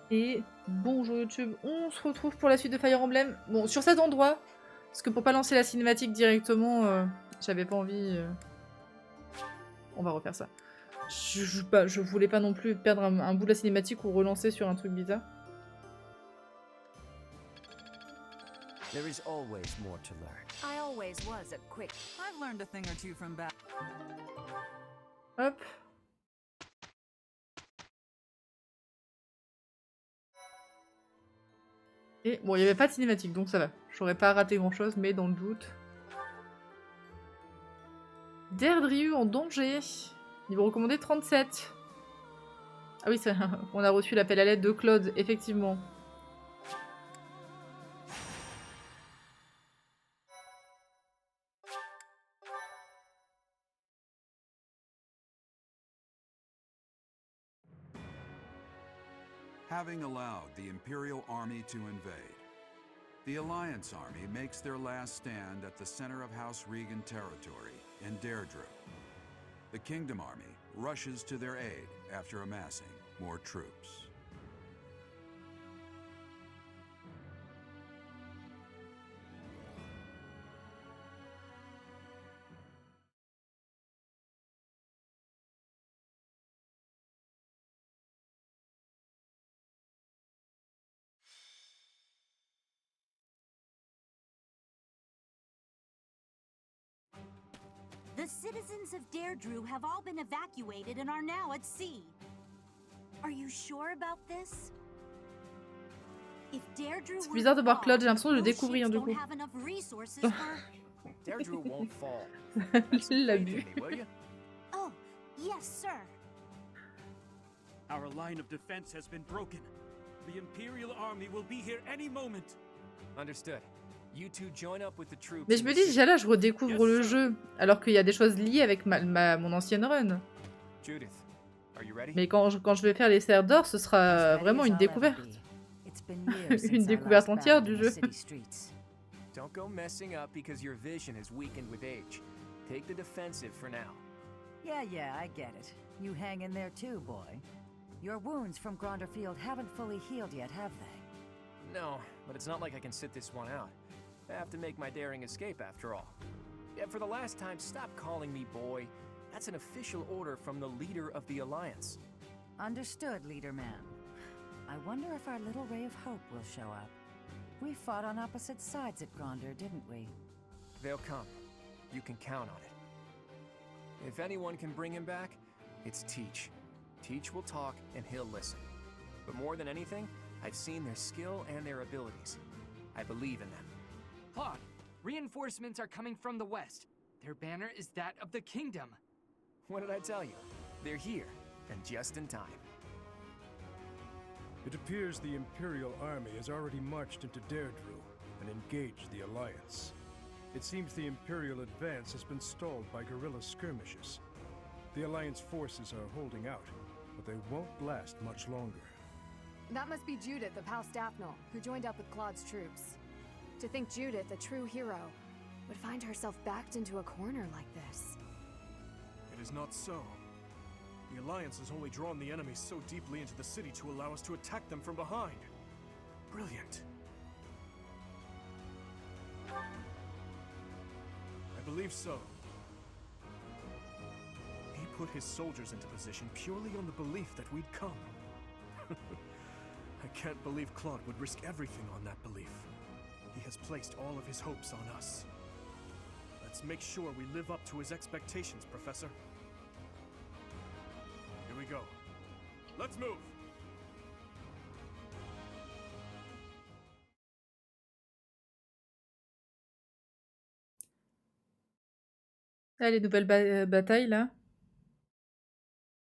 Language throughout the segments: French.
Et bonjour YouTube, on se retrouve pour la suite de Fire Emblem. Bon, sur cet endroit, parce que pour pas lancer la cinématique directement, j'avais pas envie... On va refaire ça. Je voulais pas non plus perdre un bout de la cinématique ou relancer sur un truc bizarre. There is always more to learn. I always was a quick. I've learned a thing or two from back. Hop. Et bon, il n'y avait pas de cinématique, donc ça va. J'aurais pas raté grand chose, mais dans le doute. Derdriu en danger. Niveau recommandé 37. Ah oui, on a reçu l'appel à l'aide de Claude, effectivement. Having allowed the Imperial army to invade, the Alliance army makes their last stand at the center of House Regan territory in Derdriu. The Kingdom army rushes to their aid after amassing more troops. The citizens of Derdriu have all been evacuated and are now at sea. Are you sure about this? If Derdriu C'est bizarre de voir Claude, j'ai l'impression de le découvrir du coup. Derdriu won't fall. Il l'a bu. Oh, yes, sir. Our line of defense has been broken. The Imperial army will be here any moment. Understood. You two join up with the troops. Mais je me dis déjà là, je redécouvre le jeu, alors qu'il y a des choses liées avec mon ancienne run. Judith, are you ready? Mais quand je vais faire les serres d'or, ce sera vraiment une découverte. Une découverte entière du jeu. Don't go messing up because your vision is weakened with age. Take the defensive for now. Yeah, I get it. You hang in there too, boy. Your wounds from Gronderfield haven't fully healed yet, have they? No, but it's not like I can sit this one out. I have to make my daring escape after all. Yeah, for the last time, stop calling me boy. That's an official order from the leader of the Alliance. Understood, Leader Man. I wonder if our little ray of hope will show up. We fought on opposite sides at Gronder, didn't we? They'll come. You can count on it. If anyone can bring him back, it's Teach. Teach will talk and he'll listen. But more than anything, I've seen their skill and their abilities. I believe in them. Claude, reinforcements are coming from the west. Their banner is that of the kingdom. What did I tell you? They're here, and just in time. It appears the Imperial army has already marched into Derdriu and engaged the Alliance. It seems the Imperial advance has been stalled by guerrilla skirmishes. The Alliance forces are holding out, but they won't last much longer. That must be Judith of House Daphne, who joined up with Claude's troops. To think Judith, a true hero, would find herself backed into a corner like this. It is not so. The Alliance has only drawn the enemies so deeply into the city to allow us to attack them from behind. Brilliant. I believe so. He put his soldiers into position purely on the belief that we'd come. I can't believe Claude would risk everything on that belief. He has placed all of his hopes on us. Let's make sure we live up to his expectations, Professor. Here we go. Let's move! Là, les nouvelles batailles, là.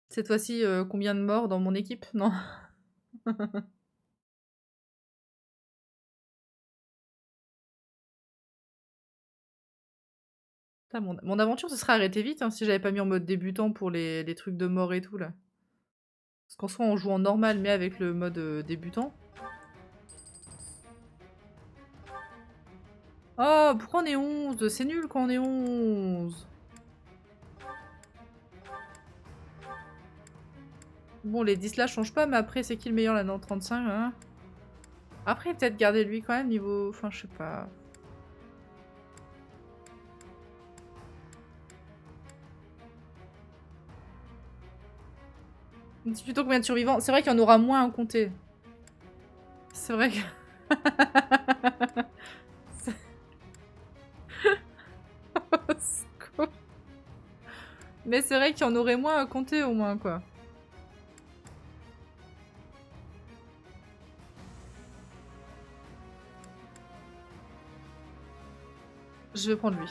Cette fois-ci, combien de morts dans mon équipe? Non. Putain, mon aventure se serait arrêtée vite hein, si j'avais pas mis en mode débutant pour les trucs de mort et tout, là. Parce qu'en soi, on joue en normal, mais avec le mode débutant. Oh, pourquoi on est 11? C'est nul quand on est 11. Bon, les 10 là changent pas, mais après, c'est qui le meilleur là dans 35 hein. Après, peut-être garder lui quand même niveau... Enfin, je sais pas. On dit plutôt combien de survivants. C'est vrai qu'il y en aura moins à compter. C'est vrai que... Mais c'est vrai qu'il y en aurait moins à compter au moins, quoi. Je vais prendre lui.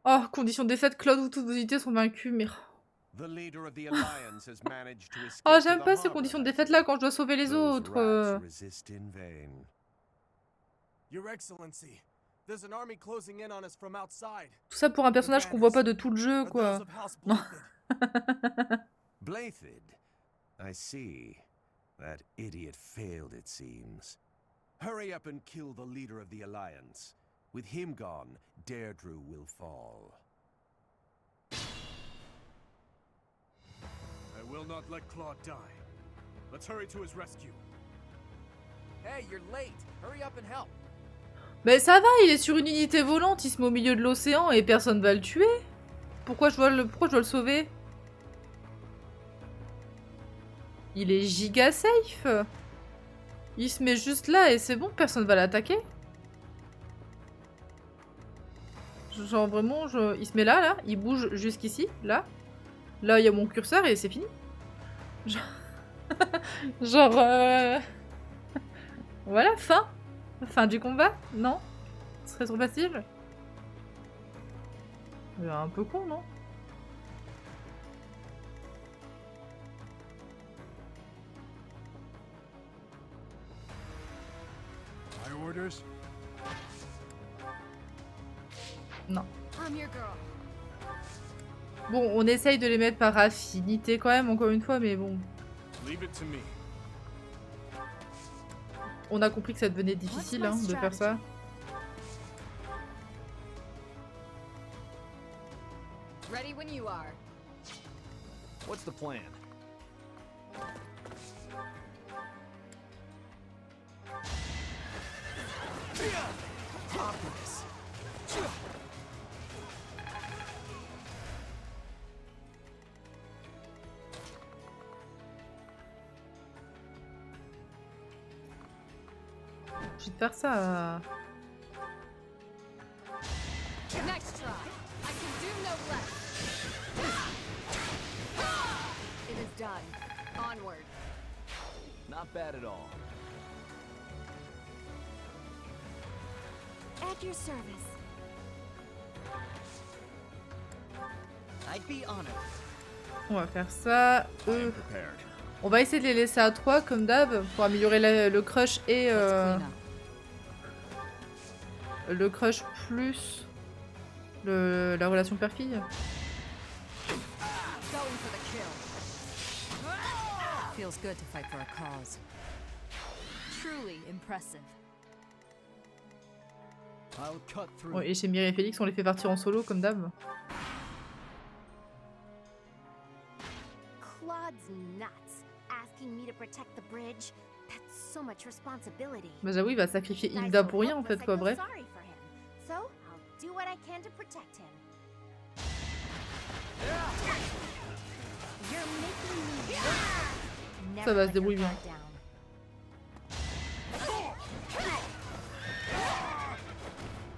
Oh, condition de défaite, Claude ou toutes vos unités sont vaincus, mais... Oh, j'aime pas ces conditions de défaite là quand je dois sauver les autres. Tout ça pour un personnage qu'on voit pas de tout le jeu, quoi. Non. Blaiddyd, I see. That idiot failed, it seems. Hurry up and kill the leader of the Alliance. With him gone, Derdriu will fall. I will not let Claude die. Let's hurry to his rescue. Hey, you're late. Hurry up and help. Mais ça va, il est sur une unité volante, il se met au milieu de l'océan et personne va le tuer. Pourquoi je dois le sauver? Il est giga safe. Il se met juste là et c'est bon, personne va l'attaquer. Genre vraiment, il se met là, il bouge jusqu'ici, là. Là, il y a mon curseur et c'est fini. Genre... Voilà, fin. Fin du combat, non? Ce serait trop facile. Un peu con, non? Non. Bon, on essaye de les mettre par affinité quand même, encore une fois, mais bon. On a compris que ça devenait difficile hein, de faire ça. Ready when you are. What's the plan? Je vais te faire ça. Next try. I can do no less. It is done. Onward. Not bad at all. At your service. I'd be honored. On va faire ça. On va essayer de les laisser à 3 comme d'hab pour améliorer le crush et le crush plus la relation père-fille. Feels good to fight for a cause. Truly impressive. I'll cut through. Bon, et chez Mireille et Félix, on les fait partir en solo comme d'hab. Claude's nuts. Asking me to protect the bridge. That's so much responsibility. Bah j'avoue, il va sacrifier Hilda pour rien en fait quoi, bref. So, I'll do what I can to protect him. You're making me Ça va se débrouiller bien.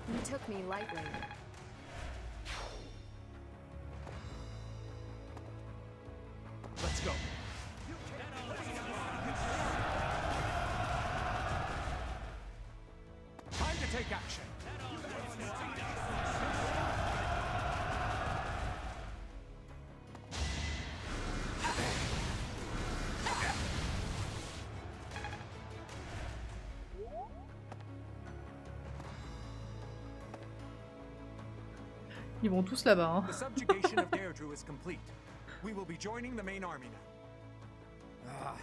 You took me lightly. Let's go. Time to take action. Ils vont tous là-bas. Hein. The subjugation of Derdriu is complete. We will be joining the main army now.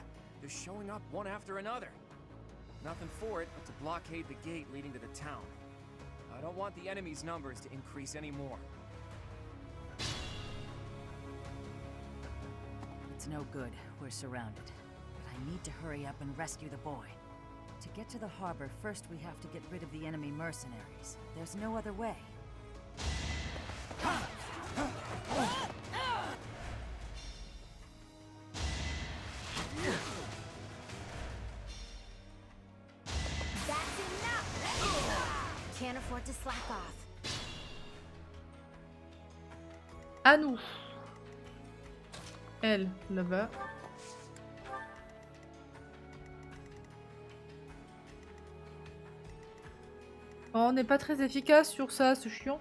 They're showing up one after another. Nothing for it but to blockade the gate leading to the town. I don't want the enemy's numbers to increase anymore. It's no good. We're surrounded. But I need to hurry up and rescue the boy. To get to the harbor, first we have to get rid of the enemy mercenaries. There's no other way. That's enough! Can't afford to slack off. À nous. Elle, là-bas. Oh, on n'est pas très efficace sur ça, c'est chiant.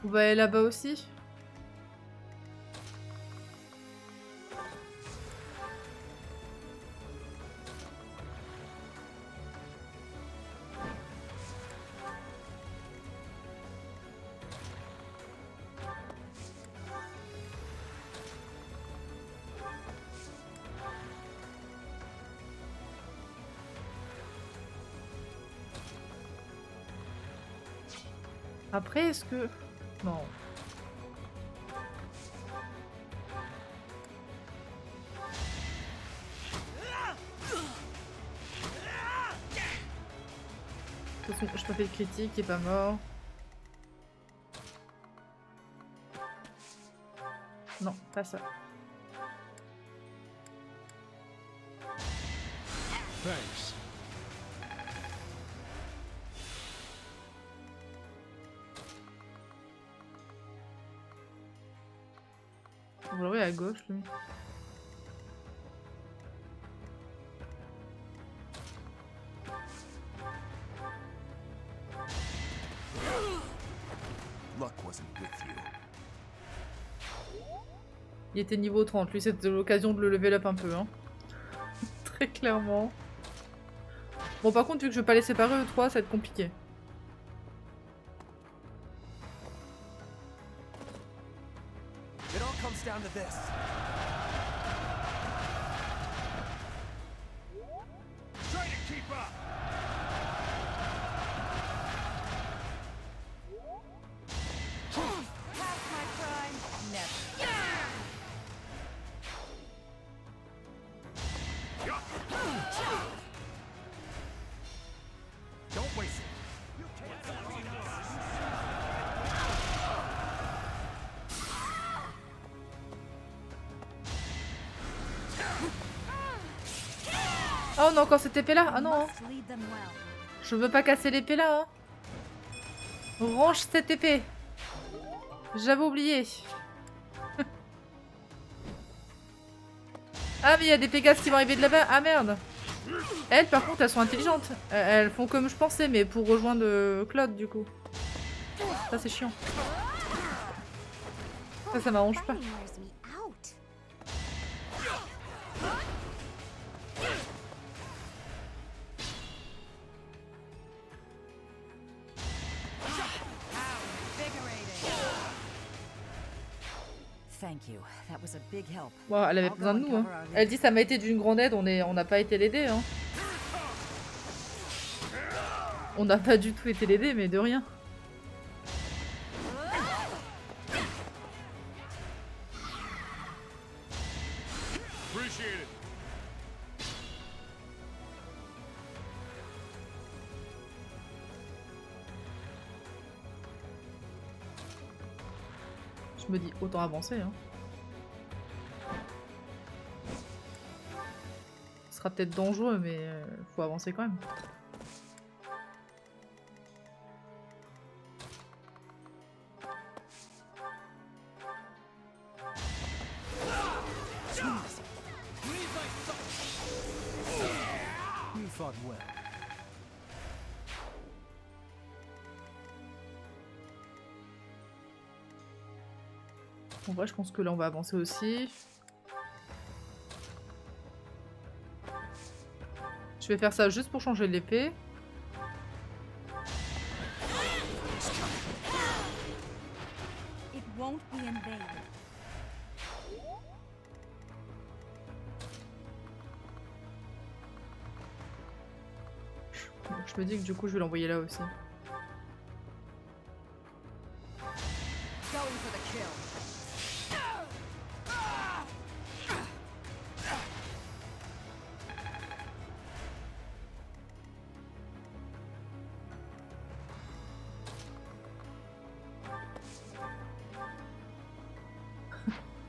On va aller là-bas aussi. Après, est-ce que... Non. De toute façon, je pas fait de critique, il est pas mort. Non, pas ça. Thanks. On va le voir à gauche, lui. Luck wasn't with you. Il était niveau 30, lui c'était l'occasion de le level up un peu, hein. Très clairement. Bon par contre vu que je vais pas les séparer eux trois, ça va être compliqué. It all comes down to this. Try to keep up. Past my prime? Never. Don't waste it. Oh on a encore cette épée là. Ah non, hein. Must lead them well. Je veux pas casser l'épée là, hein. Range cette épée. J'avais oublié. Ah mais il y a des Pégases qui vont arriver de là-bas. Ah merde. Elles par contre elles sont intelligentes. Elles font comme je pensais mais pour rejoindre Claude du coup. Ça c'est chiant. Ça m'arrange pas. Fighting wears me out. Thank you. That was a big help. Bon, elle avait besoin de nous. Hein. Elle dit ça m'a été d'une grande aide, on n'a pas été l'aider. Hein. On n'a pas du tout été l'aider, mais de rien. Appreciate it. Je me dis autant avancer. Hein. Ce sera peut-être dangereux, mais faut avancer quand même. You fought well. En vrai, je pense que là, on va avancer aussi. Je vais faire ça juste pour changer l'épée. It won't be in vain. Je me dis que du coup je vais l'envoyer là aussi. Going for the kill.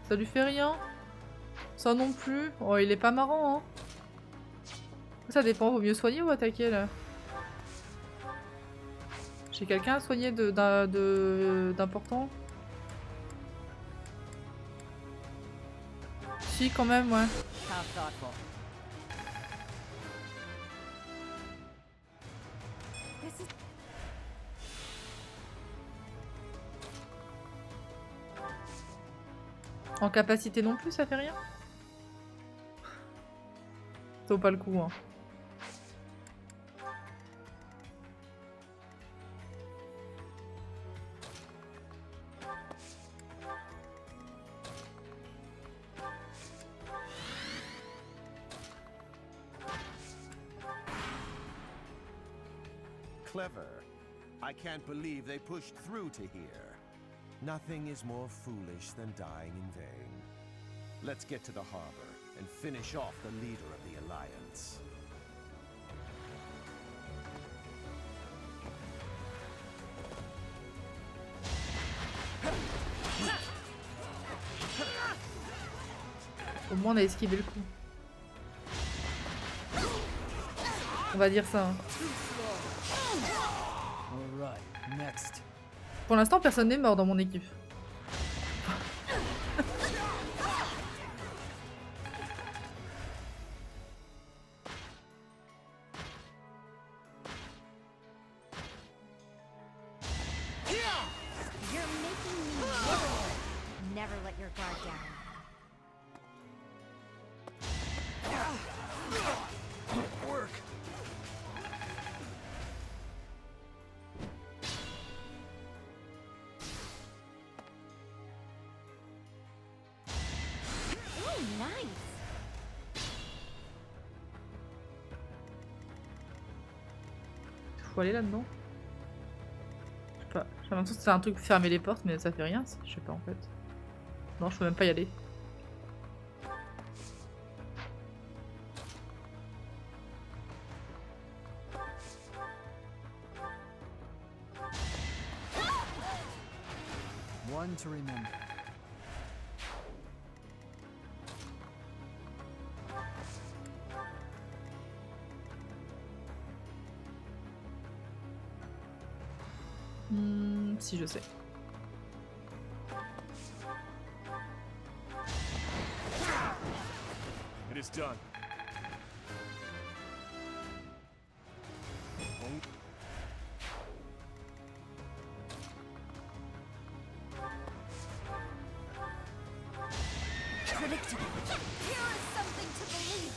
Ça lui fait rien. Ça non plus. Oh, il est pas marrant, hein. Ça dépend, vaut mieux soigner ou attaquer là. J'ai quelqu'un à soigner d'important? Si, quand même, ouais. How thoughtful. This is En capacité non plus, ça fait rien. Ça vaut pas le coup, hein. Clever. I can't believe they pushed through to here. Nothing is more foolish than dying in vain. Let's get to the harbor and finish off the leader of the Alliance. Au moins on a esquivé le coup. On va dire ça, hein. Alright, next. Pour l'instant personne n'est mort dans mon équipe. You're making me worried. Never let your guard down. Work. Ooh, nice. Faut aller là-dedans. Je sais pas. J'ai l'impression que c'est un truc pour fermer les portes, mais ça fait rien. Je sais pas en fait. Non, je peux même pas y aller. One to remember. Si je sais. It is done. Predictable. Here is something to believe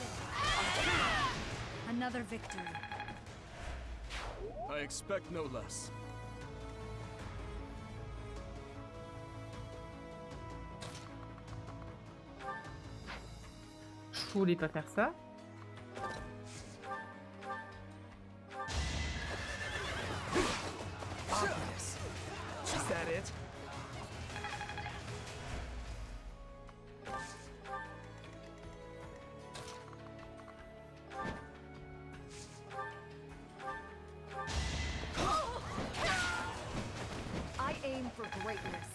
in. Another victory. I expect no less. Je voulais pas faire ça. Is that it? I aim for greatness.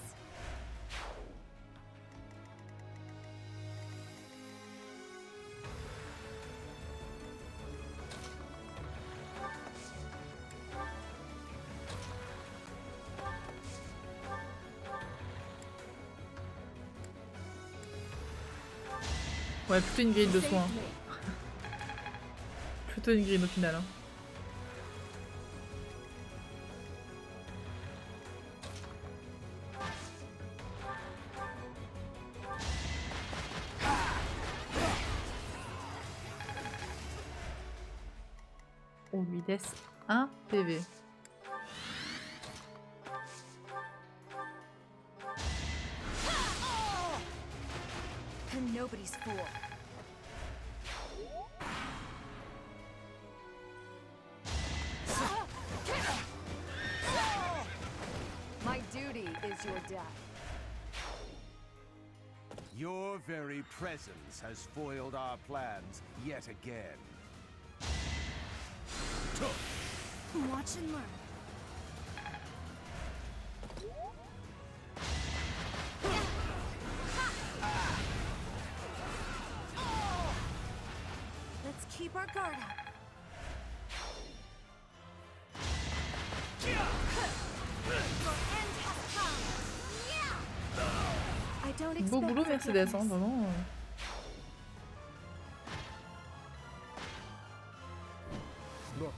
Ouais, plutôt une grille de soins. Plutôt une grille au final. Hein. On lui laisse un PV. Nobody's fool. choose your death. Your very presence has foiled our plans yet again. Watch and learn. Let's keep our guard up. Your end has come. I don't expect Beau boulot Mercedes, hein, vraiment. Look,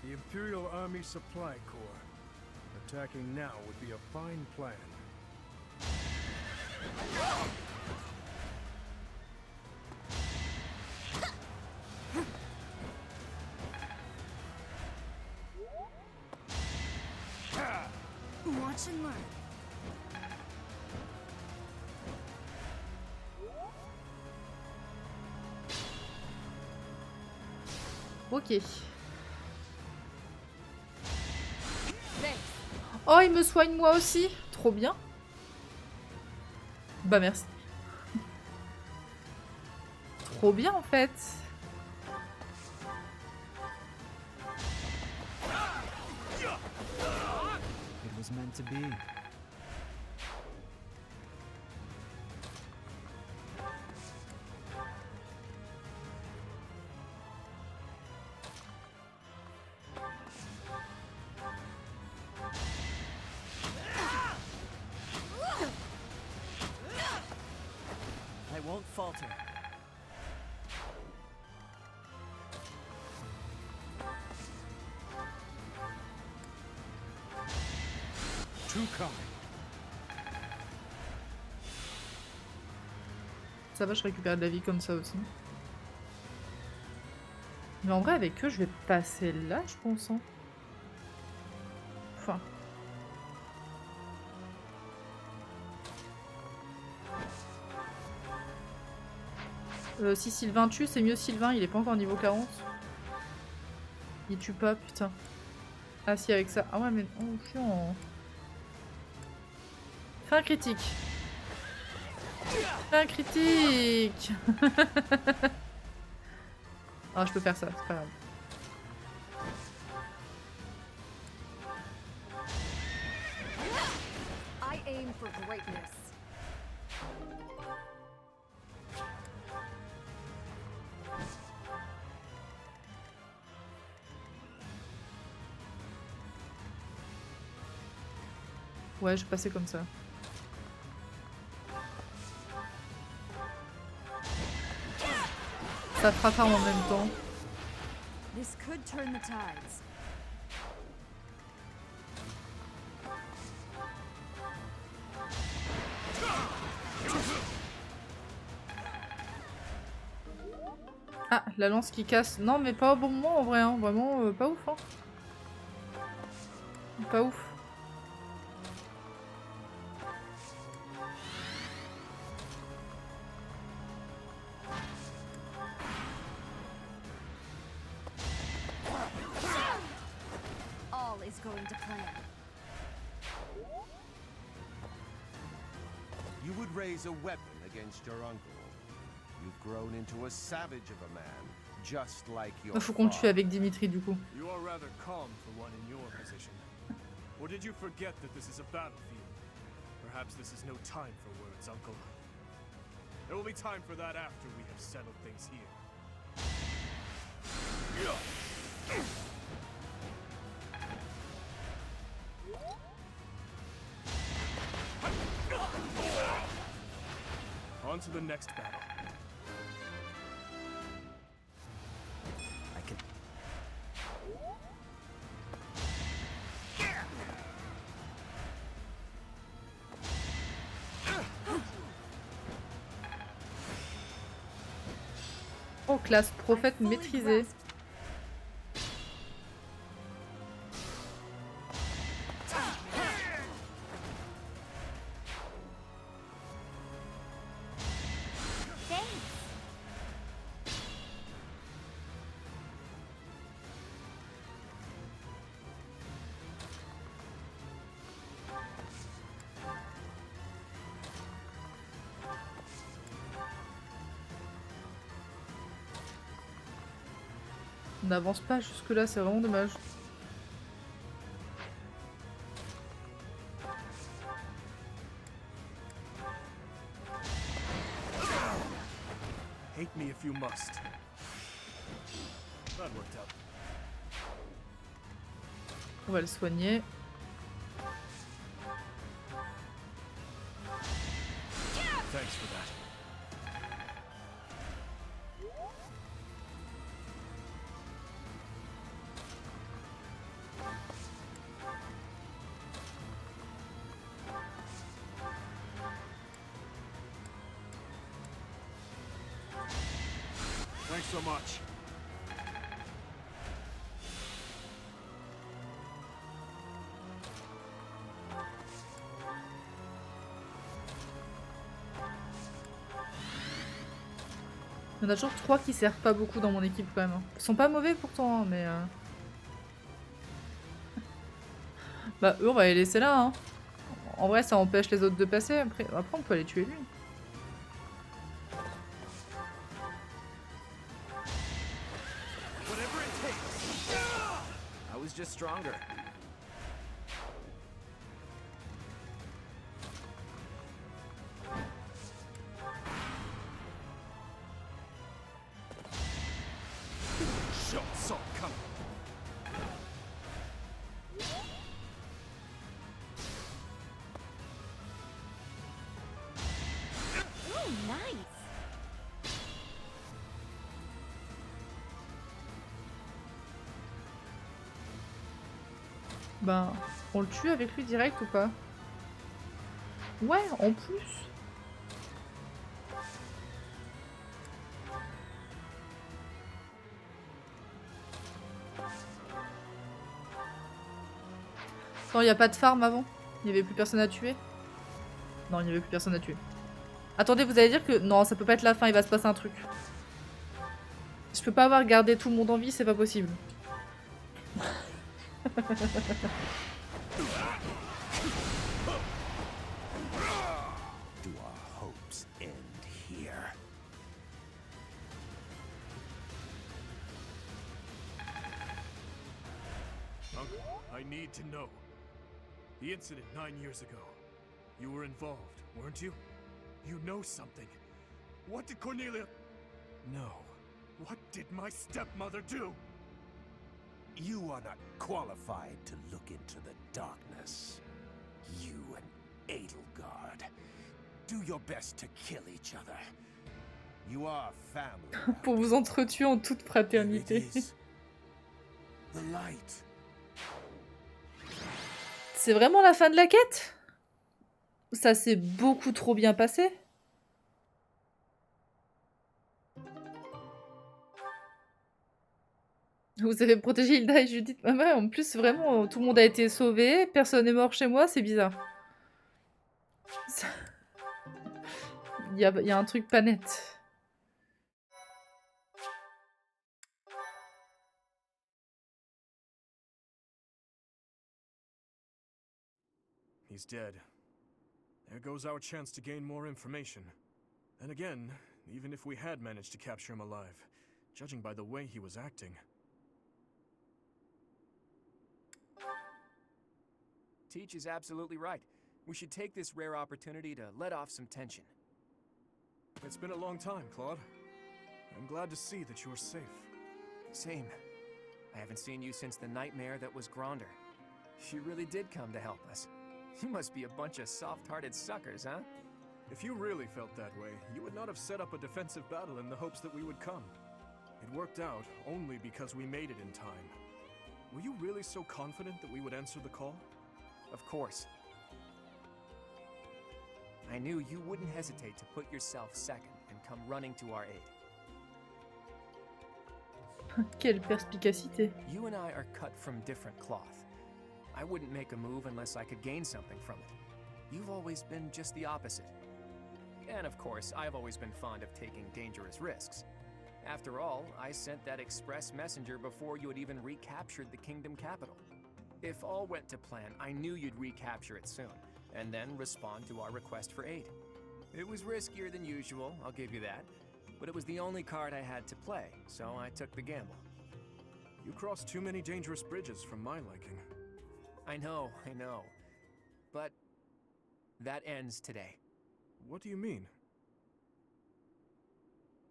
the Imperial Army Supply Corps. Attacking now would be a fine plan. Watch and learn. Ok. Oh, il me soigne moi aussi. Trop bien. Bah merci. Trop bien en fait. It was meant to be. I won't falter. Too kind. Ça va, je récupère de la vie comme ça aussi. Mais en vrai, avec eux, je vais passer là, je pense. Hein. Enfin. Si Sylvain tue, c'est mieux Sylvain, il est pas encore niveau 40. Il tue pas, putain. Ah si, avec ça. Ah ouais, mais... Oh, chiant. Fais un critique. Fais un critique. Ah, je peux faire ça, c'est pas grave. I aim for greatness. Ouais, je vais passer comme ça. Ça frappe en même temps. This could turn the tides. Ah, la lance qui casse. Non, mais pas au bon moment en vrai, hein. Vraiment pas ouf. Hein. Pas ouf. All is going to plan. You would raise a weapon against your uncle. You've grown into a savage of a man, just like your Faut qu'on le tue father. avec Dimitri du coup. You are rather calm for one in your position. Or did you forget that this is a battlefield? Perhaps this is no time for words, Uncle. There will be time for that after we have settled things here. On to the next battle. I can. Oh, classe prophète maîtrisée. On n'avance pas jusque là, c'est vraiment dommage. Hate me if you must. That worked out. On va le soigner. Thanks for that. Thanks so much. Il y en a toujours 3 qui servent pas beaucoup dans mon équipe quand même. Ils sont pas mauvais pourtant, hein, mais... Bah eux on va les laisser là. Hein. En vrai ça empêche les autres de passer. Après on peut aller tuer lui. Whatever it takes. I was just stronger. Ben, on le tue avec lui direct ou pas? Ouais, en plus. Non, il n'y a pas de farm avant? Il n'y avait plus personne à tuer? Non, il n'y avait plus personne à tuer. Attendez, vous allez dire que... Non, ça peut pas être la fin, il va se passer un truc. Je peux pas avoir gardé tout le monde en vie, c'est pas possible. Do our hopes end here? Uncle, I need to know. The incident 9 years ago. You were involved, weren't you? You know something. What did Cornelia... No. What did my stepmother do? You are not qualified to look into the darkness. You and Edelgard. Do your best to kill each other. You are family. Pour vous entretuer en toute fraternité. The light. C'est vraiment la fin de la quête? Ça s'est beaucoup trop bien passé. Vous avez protégé Hilda et Judith. Ah ouais, en plus, vraiment, tout le monde a été sauvé. Personne n'est mort chez moi, c'est bizarre. Ça... Il y a un truc pas net. He's dead. There goes our chance to gain more information. And again, even if we had managed to capture him alive, judging by the way he was acting... Teach is absolutely right. We should take this rare opportunity to let off some tension. It's been a long time, Claude. I'm glad to see that you're safe. Same. I haven't seen you since the nightmare that was Gronder. She really did come to help us. You must be a bunch of soft-hearted suckers, huh? If you really felt that way, you would not have set up a defensive battle in the hopes that we would come. It worked out only because we made it in time. Were you really so confident that we would answer the call? Of course. I knew you wouldn't hesitate to put yourself second and come running to our aid. Quelle perspicacité. You and I are cut from different cloth. I wouldn't make a move unless I could gain something from it. You've always been just the opposite. And of course, I've always been fond of taking dangerous risks. After all, I sent that express messenger before you had even recaptured the kingdom capital. If all went to plan, I knew you'd recapture it soon, and then respond to our request for aid. It was riskier than usual, I'll give you that, but it was the only card I had to play, so I took the gamble. You crossed too many dangerous bridges from my liking. I know. But that ends today. What do you mean?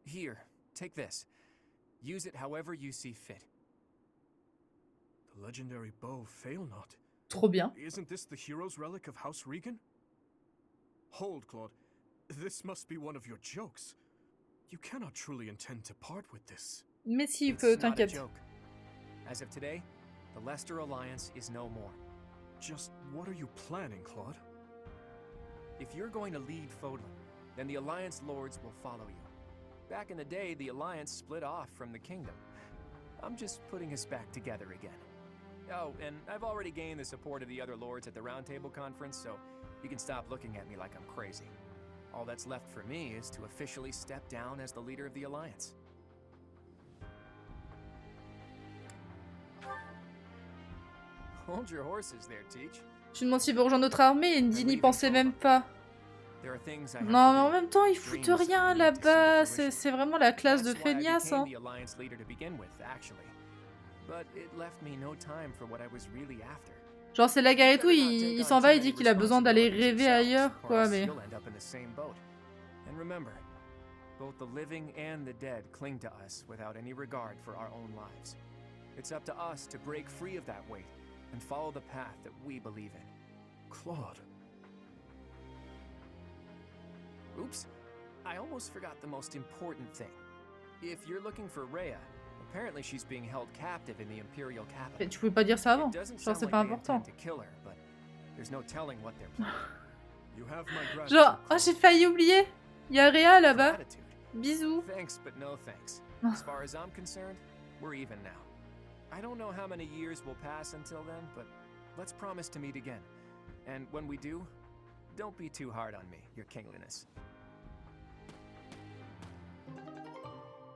Here, take this. Use it however you see fit. The legendary bow, fail not. Trop bien. Isn't this the hero's relic of House Regan? Hold, Claude. This must be one of your jokes. You cannot truly intend to part with this. Mais si, il It's peut, not a t'inquiète. joke. As of today, the Leicester Alliance is no more. Just what are you planning, Claude? If you're going to lead Fódlan, then the Alliance lords will follow you. Back in the day, the Alliance split off from the kingdom. I'm just putting us back together again. Oh, and I've already gained the support of the other lords at the Round Table Conference, so you can stop looking at me like I'm crazy. All that's left for me is to officially step down as the leader of the Alliance. Hold your horses there, Teach. Je lui demande s'il veut rejoindre notre armée et Indy n'y pensait même pas. There are things I have Non, mais to en do. même temps, ils foutent Dreams rien I need to see là-bas. to fruition. C'est vraiment la classe de That's why I feignasses. became Hein. the Alliance leader to begin with, actually. But it left me no time for what I was really after. Genre, c'est la guerre et tout, il s'en va, il dit qu'il a besoin d'aller rêver ailleurs, Or quoi, else mais... you'll end up in the same boat. And remember, both the living and the dead cling to us without any regard for our own lives. It's up to us to break free of that weight and follow the path that we believe in. Claude. Oops, I almost forgot the most important thing. If you're looking for Rhea, apparently she's being held captive in the Imperial capital. Mais tu pouvais pas dire ça avant. It doesn't Genre, sound c'est like pas they important. intend to kill her, but there's no telling what they're planning. You have my gratitude. Genre, oh, j'ai failli oublier. Il y a Rhea là-bas. Gratitude. Bisous. Thanks, but no thanks. As far as I'm concerned, we're even now. I don't know how many years will pass until then, but let's promise to meet again. And when we do, don't be too hard on me, your kingliness.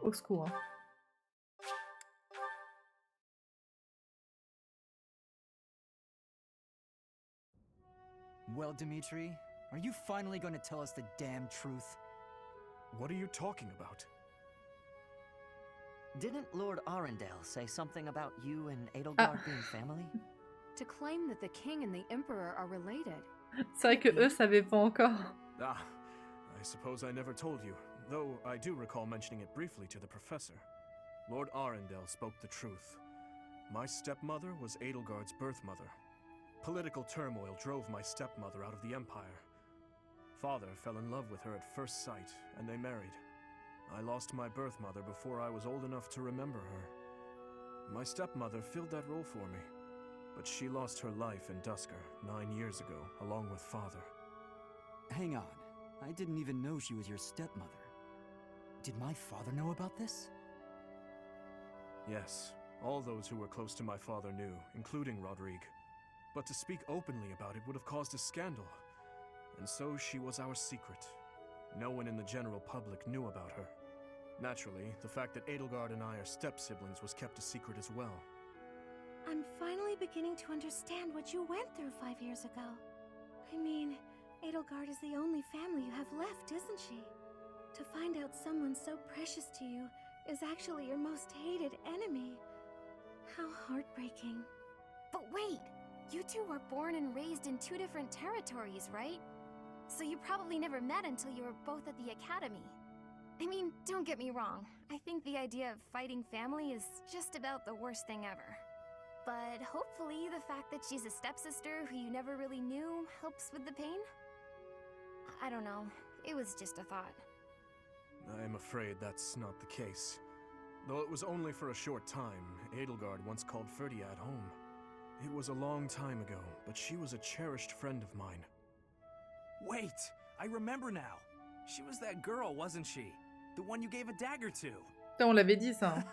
Au secours. Hein. Well, Dimitri, are you finally going to tell us the damn truth? What are you talking about? Didn't Lord Arundel say something about you and Edelgard being family? To claim that the king and the emperor are related. C'est vrai que eux savaient pas encore. Ah, I suppose I never told you, though I do recall mentioning it briefly to the professor. Lord Arundel spoke the truth. My stepmother was Edelgard's birth mother. Political turmoil drove my stepmother out of the Empire. Father fell in love with her at first sight, and they married. I lost my birth mother before I was old enough to remember her. My stepmother filled that role for me, but she lost her life in Dusker 9 years ago, along with father. Hang on. I didn't even know she was your stepmother. Did my father know about this? Yes, all those who were close to my father knew, including Rodrigue. But to speak openly about it would have caused a scandal. And so she was our secret. No one in the general public knew about her. Naturally, the fact that Edelgard and I are step-siblings was kept a secret as well. I'm finally beginning to understand what you went through 5 years ago. I mean, Edelgard is the only family you have left, isn't she? To find out someone so precious to you is actually your most hated enemy. How heartbreaking. But wait! You two were born and raised in 2 different territories, right? So you probably never met until you were both at the academy. I mean, don't get me wrong. I think the idea of fighting family is just about the worst thing ever. But hopefully the fact that she's a stepsister who you never really knew helps with the pain? I don't know. It was just a thought. I am afraid that's not the case. Though it was only for a short time, Edelgard once called Ferdiad home. It was a long time ago, but she was a cherished friend of mine. Wait! I remember now! She was that girl, wasn't she? The one you gave a dagger to! Putain, on l'avait dit ça. Hein.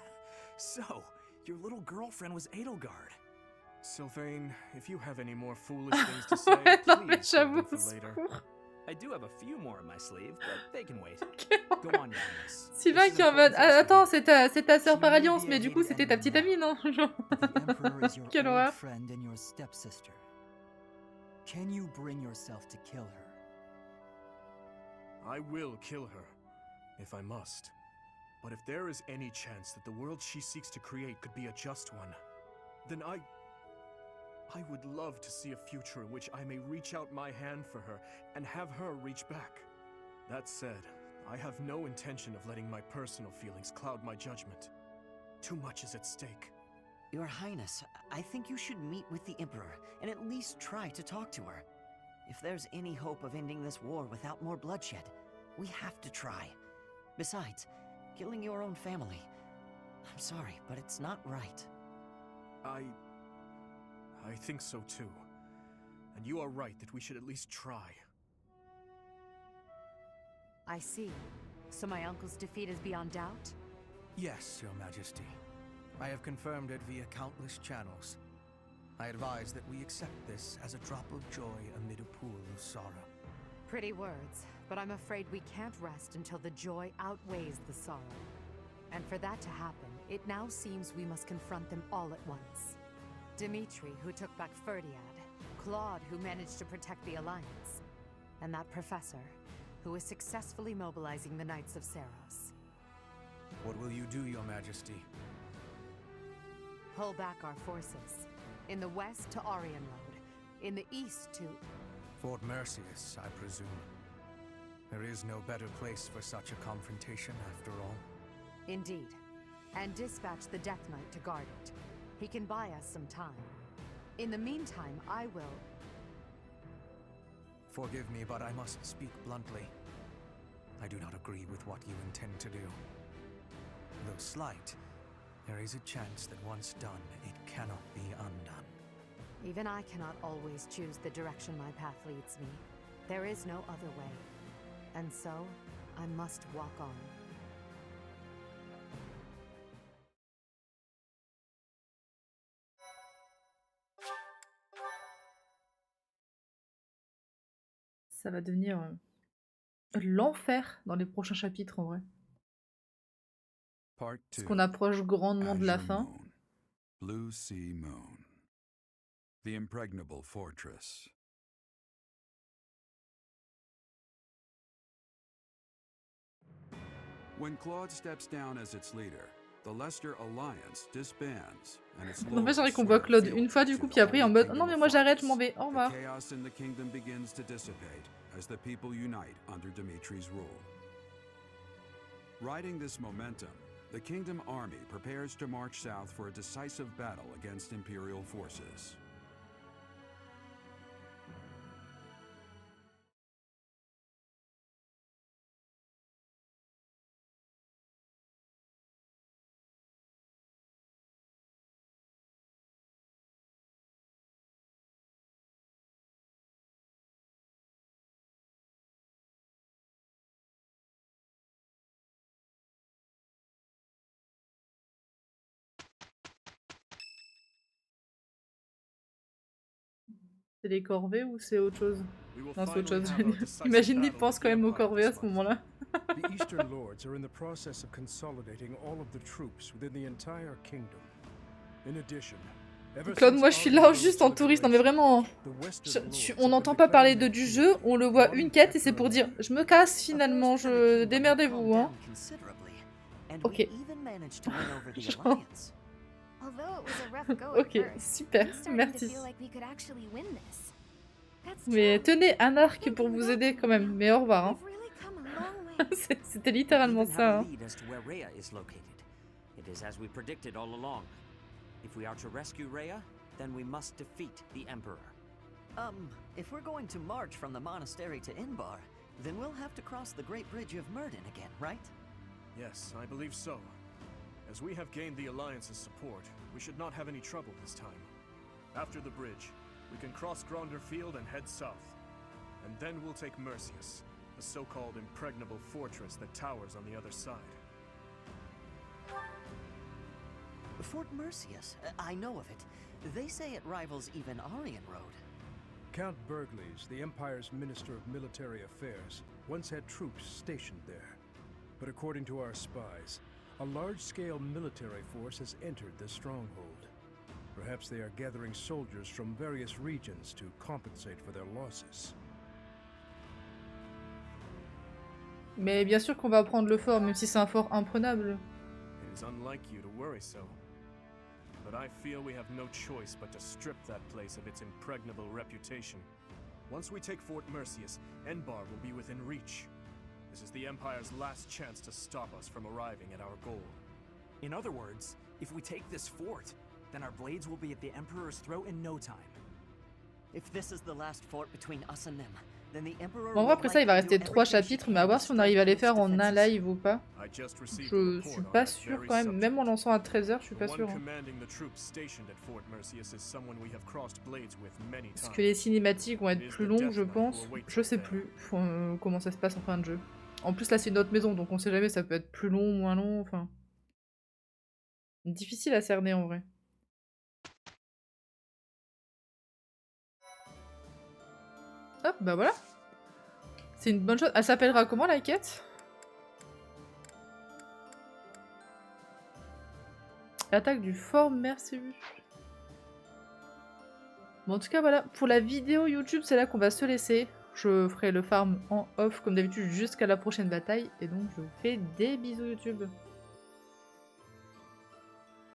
So, your little girlfriend was Edelgard. Sylvain, if you have any more foolish things to say, Ouais, non, mais please save j'avoue, them for later. secours. I do have a few more in my sleeve, but they can wait. Go on, Magnus. Sylvain qui est en mode ah, attends, c'est ta sœur par alliance, mais du coup c'était ta petite amie, non? Genre... Quelle horreur. Friend and your stepsister. Can you bring yourself to kill her? I will kill her, if I must. But if there is any chance that the world she seeks to create could be a just one, then I would love to see a future in which I may reach out my hand for her and have her reach back. That said, I have no intention of letting my personal feelings cloud my judgment. Too much is at stake. Your Highness, I think you should meet with the Emperor and at least try to talk to her. If there's any hope of ending this war without more bloodshed, we have to try. Besides, killing your own family, I'm sorry, but it's not right. I think so too. And you are right that we should at least try. I see. So my uncle's defeat is beyond doubt? Yes, Your Majesty. I have confirmed it via countless channels. I advise that we accept this as a drop of joy amid a pool of sorrow. Pretty words, but I'm afraid we can't rest until the joy outweighs the sorrow. And for that to happen, it now seems we must confront them all at once. Dimitri, who took back Ferdiad, Claude, who managed to protect the Alliance, and that professor, who is successfully mobilizing the Knights of Seiros. What will you do, Your Majesty? Pull back our forces. In the west to Aryan Road. In the east to... Fort Merceus, I presume. There is no better place for such a confrontation, after all. Indeed. And dispatch the Death Knight to guard it. He can buy us some time. In the meantime, I will... Forgive me, but I must speak bluntly. I do not agree with what you intend to do. Though slight, there is a chance that once done, it cannot be undone. Even I cannot always choose the direction my path leads me. There is no other way. And so, I must walk on. Ça va devenir l'enfer dans les prochains chapitres en vrai. Part 2. Parce qu'on approche grandement de la fin. Moon. Blue Sea Moon. The impregnable fortress. When Claude steps down as its leader, the Leicester Alliance disbands and its En fait, j'aimerais qu'on voit Claude une fois du coup, puis après en mode non mais moi j'arrête, je m'en vais, au revoir. The chaos in the kingdom begins to dissipate as the people unite under Dimitri's rule. Riding this momentum, the kingdom army prepares to march south for a decisive battle against imperial forces. C'est les corvées ou c'est autre chose? Non, c'est autre chose. Imagine, il pense quand même aux corvées à ce moment-là. The Eastern Lords are in the process of consolidating all of the troops within the entire kingdom. In addition, Claude, moi je suis là juste en touriste, non mais vraiment, on n'entend pas parler du jeu, on le voit une quête et c'est pour dire je me casse finalement, démerdez-vous hein. Ok. Ok, super, merci. Mais tenez un arc pour vous aider quand même, mais au revoir hein. C'était littéralement ça hein. If we are to rescue Rhea, then we must defeat the Emperor. If we're going to march from the monastery to Inbar, then we'll have to cross the Great Bridge of Myrddin again, right? Yes, I believe so. As we have gained the Alliance's support, we should not have any trouble this time. After the bridge, we can cross Gronder Field and head south. And then we'll take Merceus, the so-called impregnable fortress that towers on the other side. Fort Merceus, I know of it. They say it rivals even Aryan Road. Count Bergles, the Empire's Minister of Military Affairs, once had troops stationed there. But according to our spies, a large-scale military force has entered the stronghold. Perhaps they are gathering soldiers from various regions to compensate for their losses. Mais bien sûr qu'on va prendre le fort, même si c'est un fort imprenable. It is unlike you to worry so. But I feel we have no choice but to strip that place of its impregnable reputation. Once we take Fort Mercius, Enbar will be within reach. This is the Empire's last chance to stop us from arriving at our goal. In other words, if we take this fort, then our blades will be at the Emperor's throat in no time. If this is the last fort between us and them, then the Emperor Bon, en vrai, après ça, il va rester 3 chapitres, mais à voir si on arrive à les faire en un live ou pas. Je suis pas sûr quand même, même en lançant à 13h, je suis pas sûr. Hein. Est-ce que les cinématiques vont être plus longues, je pense? Je sais plus comment ça se passe en fin de jeu. En plus, là, c'est notre maison, donc on sait jamais, ça peut être plus long, moins long, enfin... Difficile à cerner, en vrai. Hop, bah voilà. C'est une bonne chose. Elle s'appellera comment, la quête? Attaque du fort mercenaire. Bon, en tout cas, voilà. Pour la vidéo YouTube, c'est là qu'on va se laisser. Je ferai le farm en off, comme d'habitude, jusqu'à la prochaine bataille. Et donc, je vous fais des bisous YouTube.